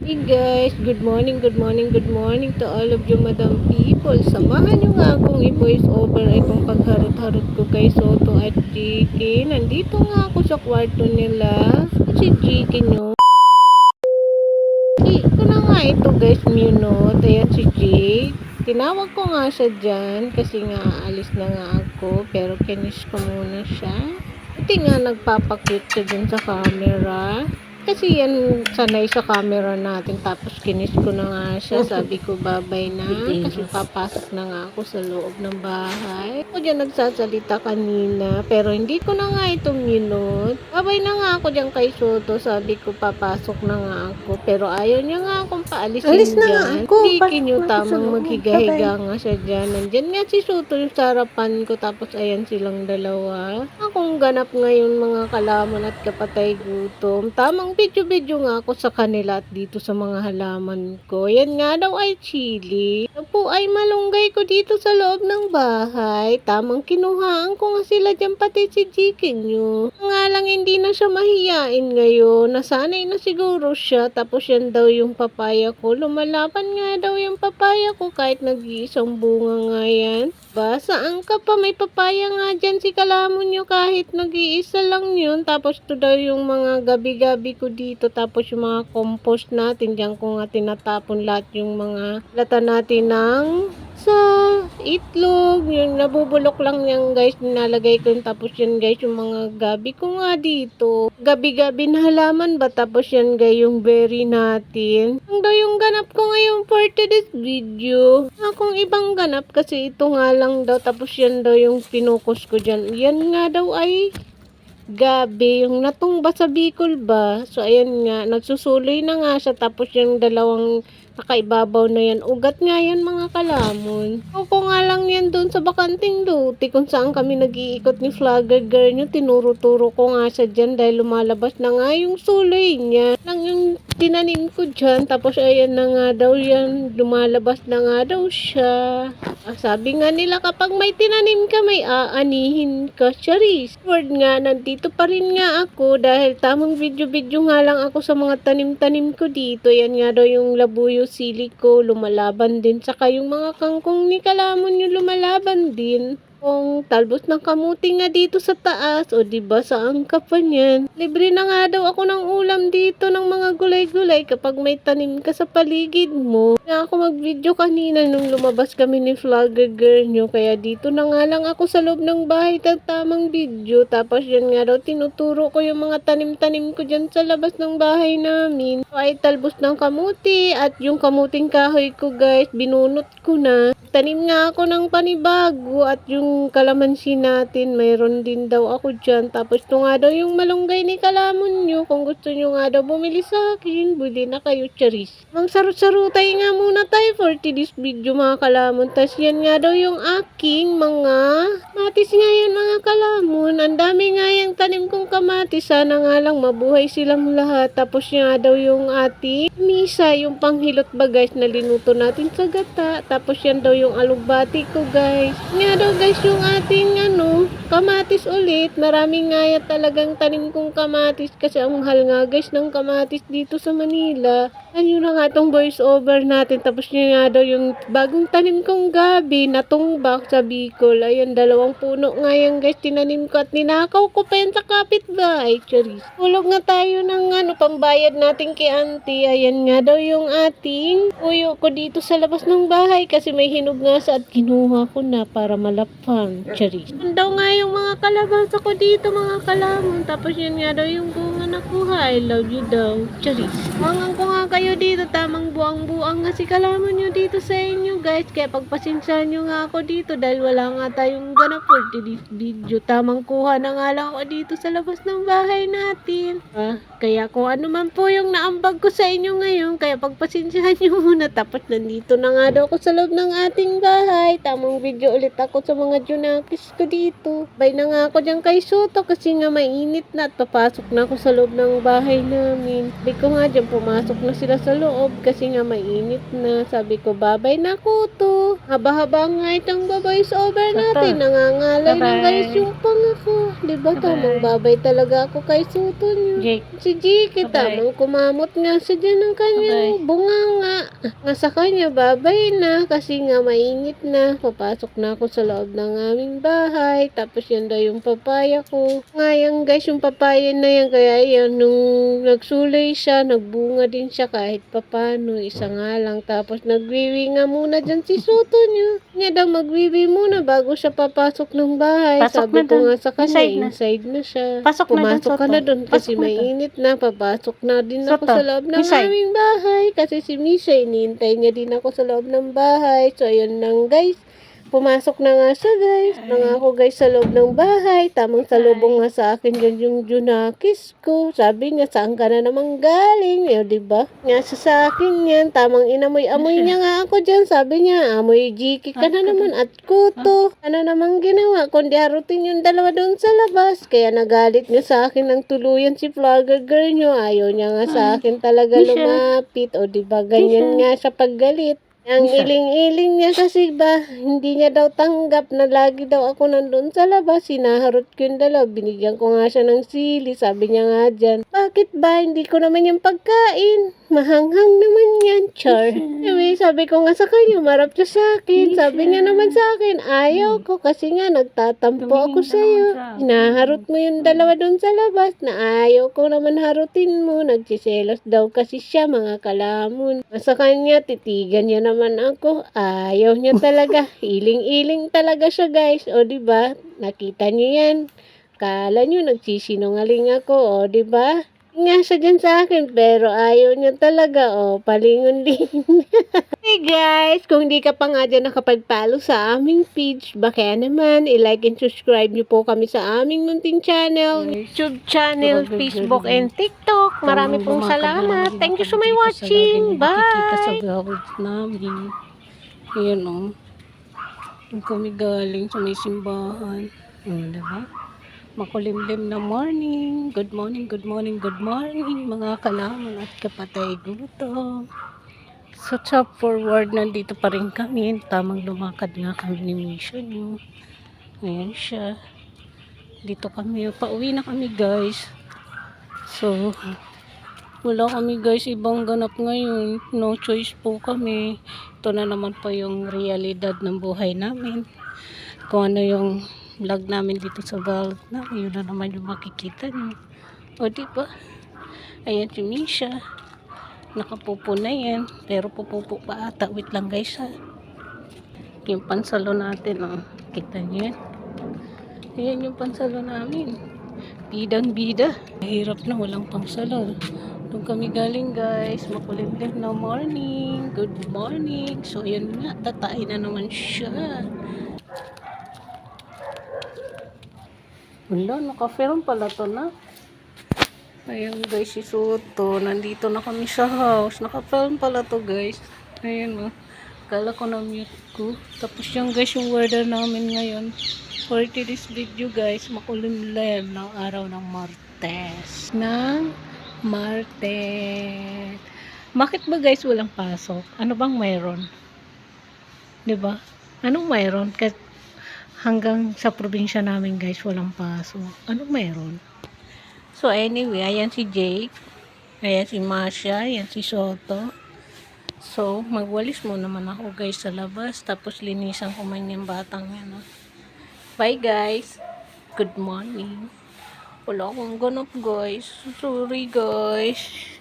Hey guys, good morning, good morning, good morning to all of you madam people. Samahan nyo nga akong i-voice over itong pagharot-harot ko kay Soto at Jiki. Nandito nga ako sa kwarto nila. Si Jiki nyo. Ito na nga ito guys, minute. Ayan si Jake. Tinawag ko nga siya dyan kasi nga aalis na nga ako. Pero kinis ko muna siya. Buti nga nagpapakit siya dyan sa camera. Kasi yan sanay sa camera natin. Tapos kinis ko na nga siya. Sabi ko babay na. Kasi papasok na nga ako sa loob ng bahay. Ako dyan nagsasalita kanina. Pero hindi ko na nga itong minute. Babay na nga ako dyan kay Soto. Sabi ko papasok na nga ako. Pero ayaw niya nga akong paalisin Alis na nga dyan. ako. Hindi Pasok kinyo na ako sa tamang loob. maghiga-higa nga siya dyan. Nandyan nga si Soto yung sa harapan ko. Tapos ayan silang dalawa. Akong ganap ngayon mga kalaman at kapatay gutom. Tamang video-video nga ako sa kanila at dito sa mga halaman ko. Yan nga daw ay chili. Ito po ay malunggay ko dito sa loob ng bahay. Tamang kinuhaan ko nga sila dyan pati si chicken nyo. Nga lang hindi na siya mahiyain ngayon. Nasanay na siguro siya. Tapos yan daw yung papaya ko. Lumalaban nga daw yung papaya ko kahit nag-iisang bunga nga yan. Saan ka pa? May papaya nga dyan si kalamon nyo kahit nag-iisa lang yun. Tapos to daw yung mga gabi-gabi ko dito. Tapos yung mga compost natin. Diyan ko nga tinatapon lahat yung mga lata natin ng sa itlog. Yung nabubulok lang yan guys. Nilalagay ko yun. Tapos yan guys yung mga gabi ko nga dito. Gabi-gabi na halaman ba? Tapos yan guys yung berry natin. Ang daw yung ganap ko ngayon for today's video. Akong ibang ganap kasi ito nga lang daw. Tapos yan daw yung pinukus ko dyan. Yan nga daw ay gabi, yung natumba sa Bicol ba? So, ayan nga, nagsusuloy na nga siya. Tapos yung dalawang nakaibabaw na yan. Ugat nga yan mga kalamon. Ako nga lang yan doon sa bakanting duty kung saan kami nag-iikot ni vlogger girl nyo. Tinuro-turo ko nga siya dyan dahil lumalabas na nga yung suloy niya. Lang yung tinanim ko dyan. Tapos ayan na nga daw yan. Lumalabas na nga daw siya. Sabi nga nila kapag may tinanim ka may aanihin ka. Charis. Word nga, nandito pa rin nga ako dahil tamang video-video nga lang ako sa mga tanim-tanim ko dito. Yan nga daw yung labuyo sili ko, lumalaban din. Saka yung mga kangkong ni kalamon yung lumalaban din. Kung talbos ng kamuti nga dito sa taas, o diba saan ka pa niyan? Libre na nga daw ako ng ulam dito ng mga gulay-gulay kapag may tanim ka sa paligid mo. Kaya ako mag-video kanina nung lumabas kami ni vlogger girl nyo, kaya dito na nga lang ako sa loob ng bahay tamang video. Tapos yan nga daw tinuturo ko yung mga tanim-tanim ko dyan sa labas ng bahay namin. So, ay talbos ng kamuti at yung kamuting kahoy ko guys, binunot ko na. Tanim nga ako ng panibago at yung kalamansi natin, mayroon din daw ako dyan. Tapos ito nga daw yung malunggay ni kalamon nyo. Kung gusto nyo nga daw bumili sa akin, bili na kayo, charis. Mang sarut-sarutay nga muna tayo for today's video mga kalamon. Tapos yan nga daw yung aking mga matis nga yan mga kalamon. Ang dami nga yung tanim kong kamatis. Sana nga lang mabuhay silang lahat. Tapos nga daw yung ating misa, yung panghilot ba guys na linuto natin sa gata. Tapos yan daw yung alugbati ko guys. Nga daw guys yung ating kamatis ulit. Marami nga yan talagang tanim kong kamatis kasi ang mahal nga guys ng kamatis dito sa Manila. Ano na nga itong voice over natin. Tapos yun nga daw yung bagong tanim kong gabi na tumbak sa Bicol. Ayan, 2 puno nga yan guys. Tinanim ko at ninakaw ko pa yan sa kapitbahay. Charis. Hulog nga tayo ng pambayad natin kay auntie. Ayan nga daw yung ating uyo ko dito sa labas ng bahay kasi may hinog nga sa at kinuha ko na para malapang. Charis. Yan daw nga yung mga kalabasa ko dito mga kalamon. Tapos yan nga daw yung bunga nakuha. I love you daw. Charis. Mangang ko nga kayo dito, tamang buang-buang nga si kalamon nyo dito sa inyo guys, kaya pagpasensyahan nyo nga ako dito dahil wala nga tayong ganap for today's video. Tamang kuha na nga lang ako dito sa labas ng bahay natin. Kaya kung ano man po yung naambag ko sa inyo ngayon, kaya pagpasensyahan nyo muna. Tapos nandito na nga daw ako sa loob ng ating bahay. Tamang video ulit ako sa mga junakis ko dito. Bye na nga ako dyan kay Soto kasi nga mainit na at papasok na ako sa loob ng bahay namin. Sabi ko nga dyan pumasok na sila sa loob kasi nga mainit na. Sabi ko babay na ko to. Haba-haba nga itong voice over natin. Nangangalay na guys yung pangako. Diba tamang babay talaga ako kay Soto nyo. Jake. si Jiki, tamang kumamot nga sa dyan ng kanyang bunganga. Nga sa kanya, babay na kasi nga mainit na. Papasok na ako sa loob ng aming bahay. Tapos yan daw yung papaya ko. Ngayon guys, yung papaya na yan, kaya yan, nung nagsulay siya, nagbunga din siya kahit papano. Isa nga lang. Tapos nagwiwi nga muna dyan si Soto niya. Niya daw magwiwi muna bago siya papasok ng bahay. Sabi ko nga sa kanya, inside na siya. Pumasok ka na doon kasi mainit na. Papasok na din ako sa loob ng aming bahay. Kasi si Misha, iniintay niya din ako sa loob ng bahay. So, ayun lang guys. Pumasok na nga siya guys. Nangako guys sa loob ng bahay. Tamang salubong nga sa akin dyan yung Junakis ko. Sabi niya, saan ka na naman galing? Eh, diba? Nga siya sa akin yan. Tamang inamoy-amoy niya nga ako dyan. Sabi niya, amoy Jiki ka na naman at kuto. Ano namang ginawa? Kundi harutin yung dalawa doon sa labas. Kaya nagalit niya sa akin ng tuluyan si vlogger girl niyo. Ayaw niya nga sa akin talaga lumapit. O diba, ganyan nga siya paggalit. Ang iling-iling niya kasi ba, hindi niya daw tanggap na lagi daw ako nandun sa labas. Sinaharot ko yung dalaw. Binigyan ko nga siya ng sili. Sabi niya nga dyan, bakit ba? Hindi ko naman yung pagkain. Mahanghang naman yan, char. Anyway, sabi ko nga sa kanya, marap siya sa akin. Sabi niya naman sa akin, ayaw ko kasi nga nagtatampo ako sa'yo. Hinaharot mo yung dalawa dun sa labas na ayaw ko naman harutin mo. Nagsiselos daw kasi siya, mga kalamon. Sa kanya, titigan niya naman ako. Ayaw niya talaga. Iling-iling talaga siya guys. O diba? Nakita niyo yan. Kala niyo nagsisinungaling ako. O diba? Nga siya dyan sa akin, pero ayaw niya talaga, palingon-lingon. Hey guys, kung di ka pa nga dyan nakapag-follow sa aming page, baka naman, i-like and subscribe niyo po kami sa aming munting channel, YouTube channel, Facebook, and TikTok. Marami pong salamat. Thank you so much watching. Bye! Nakikita sa gawad namin. Ayan o. Doon kami galing sa may simbahan. Diba? Makulimlim na morning. Good morning, good morning, good morning mga kalaman at kapatay gutom. So chop forward, nandito pa rin kami. Tamang lumakad nga kami ni Misha nyo. Ayan siya. Dito kami. Pauwi na kami guys. So wala kami guys ibang ganap ngayon. No choice po kami. Ito na naman po yung realidad ng buhay namin. Kung ano yung vlog namin dito sa vlog na, yun na naman yung makikita nyo. O diba? Ayan si Misha. Nakapupo na yan. Pero pupupo pa ata. Wait lang guys ha. Yung pansalo natin. Kita nyo yan. Ayan yung pansalo namin. Bidang bida. Hirap na walang pansalo. Doon kami galing guys. Makulimlim na morning. Good morning. So ayan nga. Tatain na naman siya. Wala, naka-film pala to na. Ayan guys, si Soto. Nandito na kami sa house. Naka-film pala to guys. Ayan o. Kala ko na mute ko. Tapos yung guys, yung weather namin ngayon. For today's video guys, makulimlim ng araw ng Martes. Bakit ba guys walang pasok? Ano bang mayroon? Diba? Anong mayroon? Kasi hanggang sa probinsya namin guys walang paso. Anong meron? So anyway, ayan si Jake, ayan si Masha, ayan si Soto. So magwalis mo naman ako guys sa labas, tapos linisan ko man yung batang yan. Bye guys, good morning. Wala akong ganap guys, sorry guys.